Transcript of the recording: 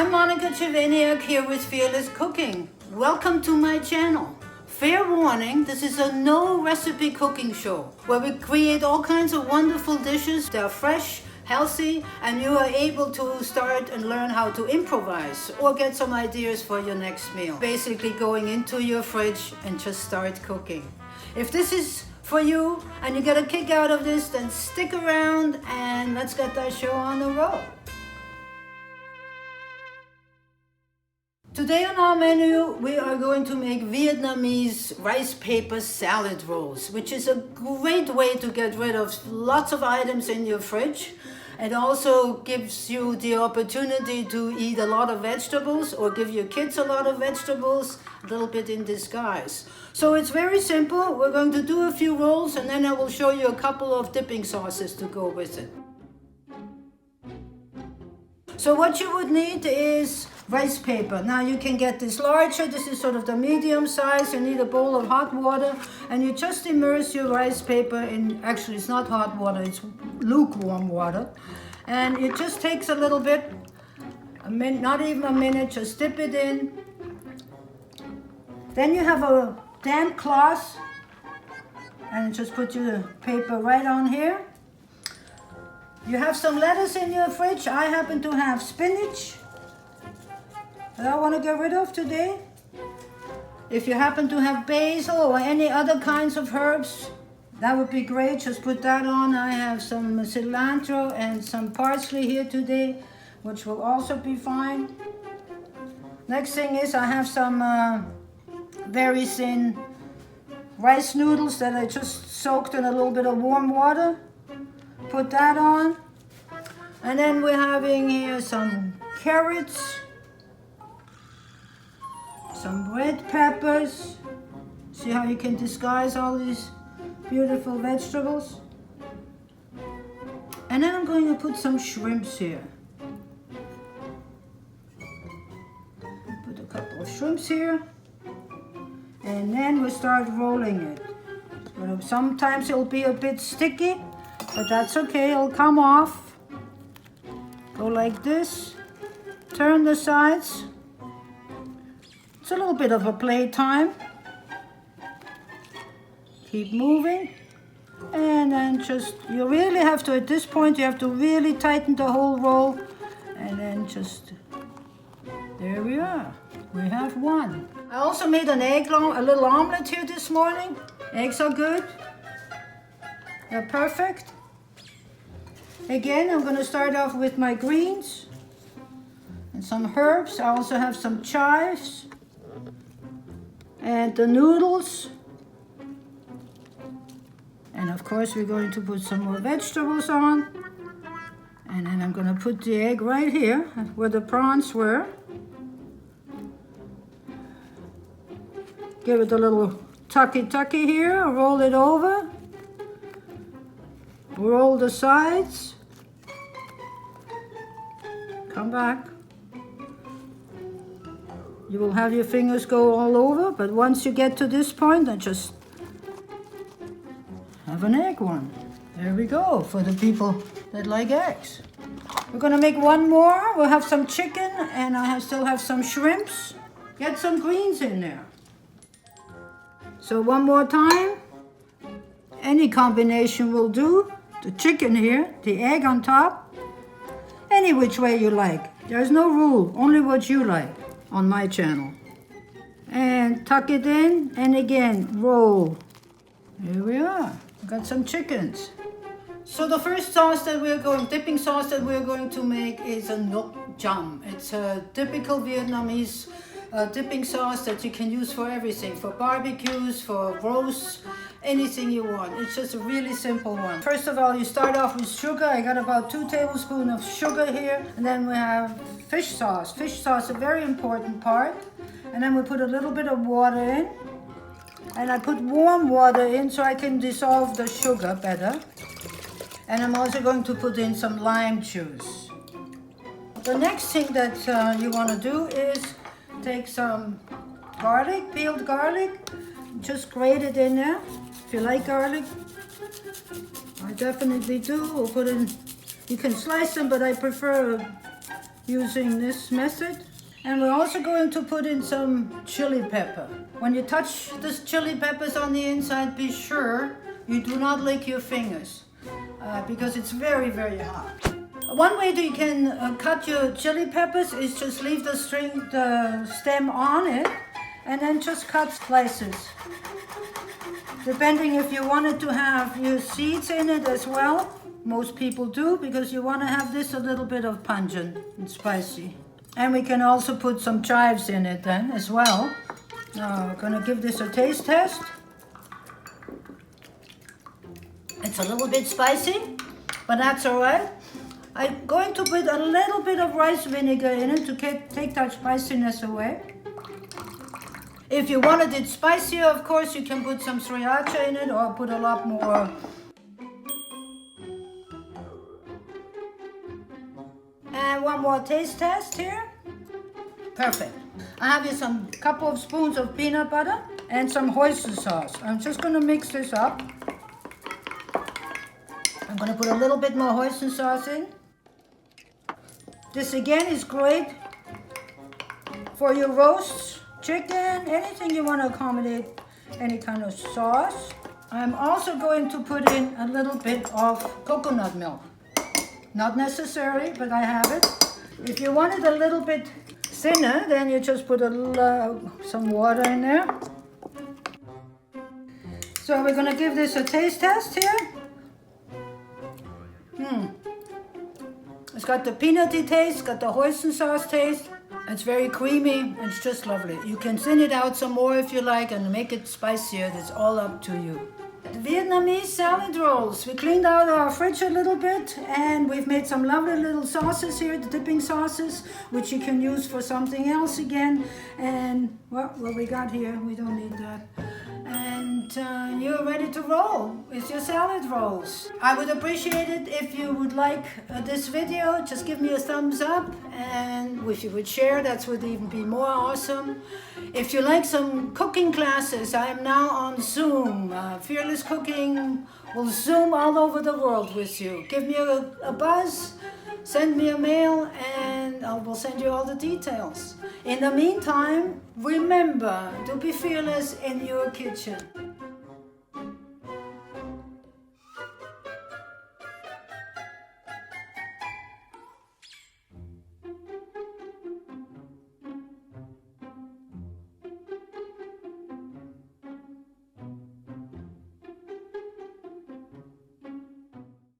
I'm Monika Czerveniak here with Fearless Cooking. Welcome to my channel. Fair warning, this is a no recipe cooking show where we create all kinds of wonderful dishes that are fresh, healthy, and you are able to start and learn how to improvise or get some ideas for your next meal. Basically going into your fridge and just start cooking. If this is for you and you get a kick out of this, then stick around and let's get that show on the road. Today on our menu, we are going to make Vietnamese rice paper salad rolls, which is a great way to get rid of lots of items in your fridge. It also gives you the opportunity to eat a lot of vegetables or give your kids a lot of vegetables, a little bit in disguise. So it's very simple. We're going to do a few rolls and then I will show you a couple of dipping sauces to go with it. So what you would need is rice paper. Now you can get this larger, this is sort of the medium size. You need a bowl of hot water and you just immerse your rice paper in, actually it's not hot water, it's lukewarm water. And it just takes a little bit, not even a minute, just dip it in. Then you have a damp cloth and just put your paper right on here. You have some lettuce in your fridge. I happen to have spinach that I want to get rid of today. If you happen to have basil or any other kinds of herbs, that would be great. Just put that on. I have some cilantro and some parsley here today, which will also be fine. Next thing is I have some very thin rice noodles that I just soaked in a little bit of warm water. Put that on. And then we're having here some carrots, some red peppers. See how you can disguise all these beautiful vegetables? And then I'm going to put some shrimps here. Put a couple of shrimps here. And then we'll start rolling it. Sometimes it'll be a bit sticky, but that's okay, it'll come off. Go like this, turn the sides. It's a little bit of a playtime. Keep moving. And then just, you really have to, at this point, you have to really tighten the whole roll. And then just, there we are. We have one. I also made a little omelet here this morning. Eggs are good. They're perfect. Again, I'm going to start off with my greens and some herbs. I also have some chives and the noodles. And of course, we're going to put some more vegetables on. And then I'm going to put the egg right here where the prawns were. Give it a little tucky here, roll it over. Roll the sides. Come back. You will have your fingers go all over, but once you get to this point, then just have an egg one. There we go, for the people that like eggs. We're gonna make one more. We'll have some chicken, and I still have some shrimps. Get some greens in there. So one more time. Any combination will do. The chicken here, the egg on top. Any which way you like. There's no rule, only what you like on my channel. And tuck it in, and again, roll. Here we are, got some chickens. So the first sauce that dipping sauce that we're going to make is a Nuoc Cham. It's a typical Vietnamese dipping sauce that you can use for everything, for barbecues, for roasts, anything you want. It's just a really simple one. First of all, you start off with sugar. I got about 2 tablespoons of sugar here. And then we have fish sauce. Fish sauce, a very important part. And then we put a little bit of water in. And I put warm water in so I can dissolve the sugar better. And I'm also going to put in some lime juice. The next thing that you want to do is take some garlic, peeled garlic, just grate it in there. If you like garlic, I definitely do. We'll put in, you can slice them, but I prefer using this method. And we're also going to put in some chili pepper. When you touch this chili peppers on the inside, be sure you do not lick your fingers because it's very, very hot. One way that you can cut your chili peppers is just leave the stem on it and then just cut slices. Depending if you wanted to have your seeds in it as well. Most people do because you want to have this a little bit of pungent and spicy. And we can also put some chives in it then as well. Now we're going to give this a taste test. It's a little bit spicy, but that's all right. I'm going to put a little bit of rice vinegar in it to take that spiciness away. If you wanted it spicier, of course, you can put some sriracha in it or put a lot more. And one more taste test here. Perfect. I have here some couple of spoons of peanut butter and some hoisin sauce. I'm just going to mix this up. I'm going to put a little bit more hoisin sauce in. This again is great for your roasts, chicken, anything you want to accommodate any kind of sauce. I'm also going to put in a little bit of coconut milk. Not necessary, but I have it. If you want it a little bit thinner, then you just put some water in there. So we're going to give this a taste test here. It's got the peanutty taste, got the hoisin sauce taste. It's very creamy. It's just lovely. You can thin it out some more if you like and make it spicier. That's all up to you. The Vietnamese salad rolls. We cleaned out our fridge a little bit and we've made some lovely little sauces here, the dipping sauces, which you can use for something else again. And well, what we got here, we don't need that. And you're ready to roll with your salad rolls. I would appreciate it if you would like this video. Just give me a thumbs up, and if you would share, that would even be more awesome. If you like some cooking classes, I am now on Zoom. Fearless Cooking will Zoom all over the world with you. Give me a buzz, send me a mail, and I will send you all the details. In the meantime, remember to be fearless in your kitchen.